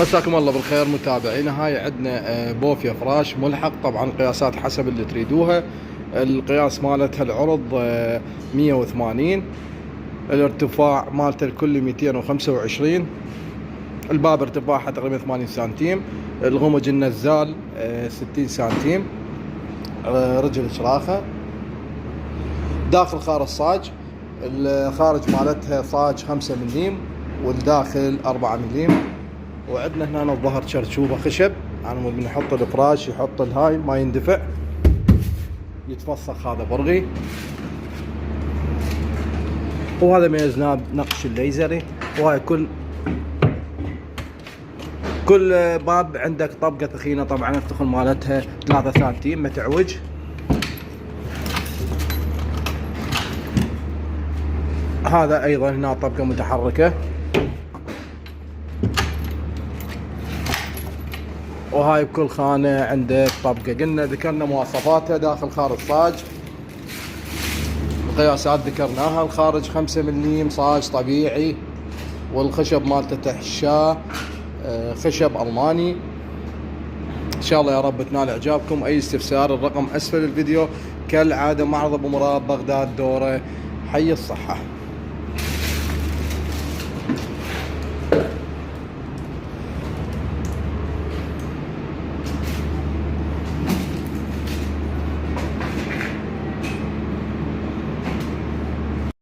مساكم الله بالخير متابعينا. هاي عندنا بوفيا فراش ملحق، طبعا قياسات حسب اللي تريدوها. القياس مالتها العرض 180، الارتفاع مالته الكلي 225، الباب ارتفاعها تقريبا 80 سنتيم، الغمج النزال 60 سنتيم، رجل شراخة. داخل خارج صاج، الخارج مالتها صاج 5 مليم والداخل 4 مليم. وعندنا هنا الظهر شرشوبة خشب، يعني من يحط الفراش يحط الهاي ما يندفع يتفسخ، هذا برغي. وهذا ميزناه بنقش الليزري. وهاي كل باب عندك طبقة ثخينة، طبعا الثخن مالتها 3 سنتيم ما تعوج. هذا ايضا هنا طبقة متحركة. وهاي بكل خانة عندك طبقة. قلنا ذكرنا مواصفاتها داخل خارج صاج، القياسات ذكرناها. الخارج 5 مليم صاج طبيعي، والخشب مالته تحشاه خشب ألماني. إن شاء الله يا رب تنال إعجابكم. أي استفسار الرقم أسفل الفيديو. كالعادة معرض أبو مراد بغداد، دوره. حي الصحة.